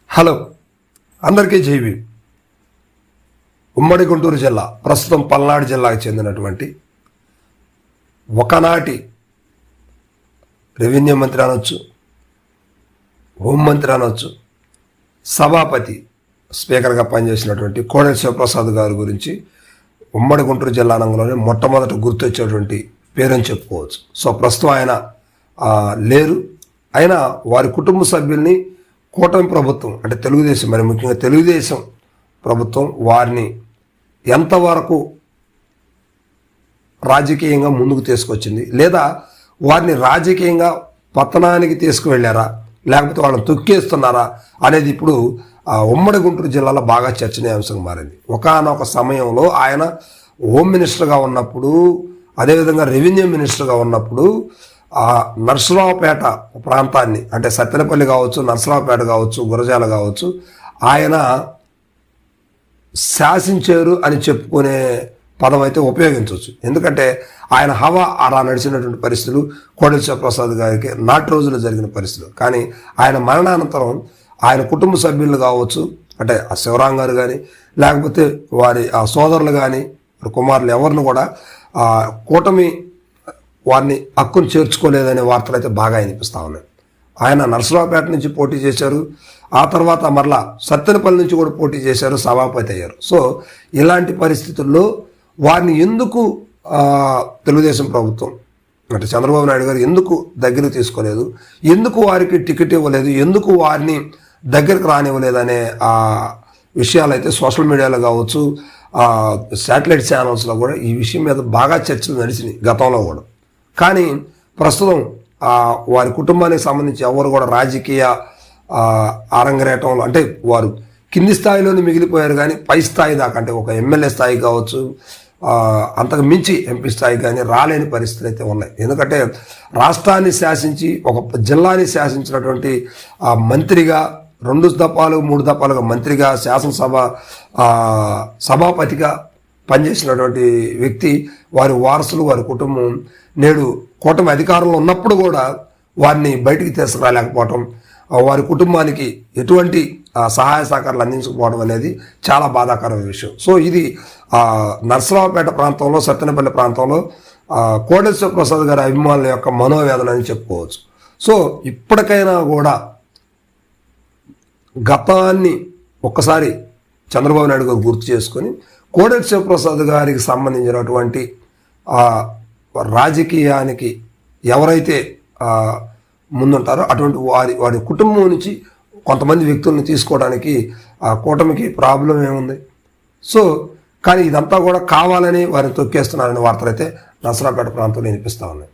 Hello, అందరికీ జైవి. ఉమ్మడి గుంటూరు జిల్లా, ప్రస్తుతం పల్నాడు జిల్లాకు చెందినటువంటి ఒకనాటి రెవెన్యూ మంత్రి అనొచ్చు, హోంమంత్రి అనొచ్చు, సభాపతి, స్పీకర్గా పనిచేసినటువంటి కోడెల శివప్రసాద్ గారి గురించి ఉమ్మడి గుంటూరు జిల్లా నంగంలోనే మొట్టమొదట గుర్తొచ్చేటువంటి పేరని చెప్పుకోవచ్చు. సో ప్రస్తుతం ఆయన లేరు. అయినా వారి కుటుంబ సభ్యుల్ని కూటమి ప్రభుత్వం, అంటే తెలుగుదేశం, మరి ముఖ్యంగా తెలుగుదేశం ప్రభుత్వం వారిని ఎంతవరకు రాజకీయంగా ముందుకు తీసుకొచ్చింది, లేదా వారిని రాజకీయంగా పతనానికి తీసుకువెళ్ళారా, లేకపోతే వాళ్ళని తొక్కేస్తున్నారా అనేది ఇప్పుడు ఉమ్మడి గుంటూరు జిల్లాలో బాగా చర్చనీయాంశంగా మారింది. ఒకానొక సమయంలో ఆయన హోమ్ మినిస్టర్గా ఉన్నప్పుడు, అదేవిధంగా రెవెన్యూ మినిస్టర్గా ఉన్నప్పుడు నర్సరావుపేట ప్రాంతాన్ని, అంటే సత్తెనపల్లి కావచ్చు, నర్సరావుపేట కావచ్చు, గురజాల కావచ్చు, ఆయన శాసించారు అని చెప్పుకునే పదం అయితే ఉపయోగించవచ్చు. ఎందుకంటే ఆయన హవా అలా నడిచినటువంటి పరిస్థితులు కోడెల శివప్రసాద్ గారికి నాటి రోజుల్లో జరిగిన పరిస్థితులు. కానీ ఆయన మరణానంతరం ఆయన కుటుంబ సభ్యులు కావచ్చు, అంటే ఆ శివరాం గారు కానీ, లేకపోతే వారి ఆ సోదరులు కానీ, కుమారులు ఎవరిని కూడా కూటమి వారిని హక్కును చేర్చుకోలేదనే వార్తలు అయితే బాగా వినిపిస్తూ ఉన్నాయి. ఆయన నర్సరావుపేట నుంచి పోటీ చేశారు, ఆ తర్వాత మరలా సత్తెనపల్లి నుంచి కూడా పోటీ చేశారు, సభాపతి అయ్యారు. సో ఇలాంటి పరిస్థితుల్లో వారిని ఎందుకు తెలుగుదేశం ప్రభుత్వం, అంటే చంద్రబాబు నాయుడు గారు ఎందుకు దగ్గరకు తీసుకోలేదు, ఎందుకు వారికి టికెట్ ఇవ్వలేదు, ఎందుకు వారిని దగ్గరకు రానివ్వలేదనే విషయాలు అయితే సోషల్ మీడియాలో కావచ్చు, శాటిలైట్ ఛానల్స్లో కూడా ఈ విషయం మీద బాగా చర్చలు నడిచినాయి గతంలో కూడా. కానీ ప్రస్తుతం వారి కుటుంబానికి సంబంధించి ఎవరు కూడా రాజకీయ అరంగరేటంలో, అంటే వారు కింది స్థాయిలోనే మిగిలిపోయారు, కానీ పై స్థాయి దాకా, అంటే ఒక ఎమ్మెల్యే స్థాయి కావచ్చు, అంతకు మించి ఎంపీ స్థాయి కానీ రాలేని పరిస్థితులు అయితే ఉన్నాయి. ఎందుకంటే రాష్ట్రాన్ని శాసించి, ఒక జిల్లాని శాసించినటువంటి మంత్రిగా, 2 దఫాలు 3 దఫాలుగా మంత్రిగా, శాసనసభ సభాపతిగా పనిచేసినటువంటి వ్యక్తి, వారి వారసులు, వారి కుటుంబం నేడు కూటమి అధికారంలో ఉన్నప్పుడు కూడా వారిని బయటికి తీసుకురాలేకపోవటం, వారి కుటుంబానికి ఎటువంటి సహాయ సహకారాలు అందించకపోవడం అనేది చాలా బాధాకరమైన విషయం. సో ఇది నర్సరావుపేట ప్రాంతంలో, సత్తెనపల్లి ప్రాంతంలో కోడెల శివప్రసాద్ గారి అభిమానుల యొక్క మనోవేదన అని చెప్పుకోవచ్చు. సో ఇప్పటికైనా కూడా గతాన్ని ఒక్కసారి చంద్రబాబు నాయుడు గారు గుర్తు చేసుకొని కోడెల శివప్రసాద్ గారికి సంబంధించినటువంటి రాజకీయానికి ఎవరైతే ముందుంటారో అటువంటి వారి కుటుంబం నుంచి కొంతమంది వ్యక్తులను తీసుకోవడానికి కూటమికి ప్రాబ్లం ఏముంది. సో కానీ ఇదంతా కూడా కావాలని వారిని తొక్కేస్తున్నారనే వార్తలు అయితే నర్సరావుపేట ప్రాంతంలో వినిపిస్తూ ఉన్నాయి.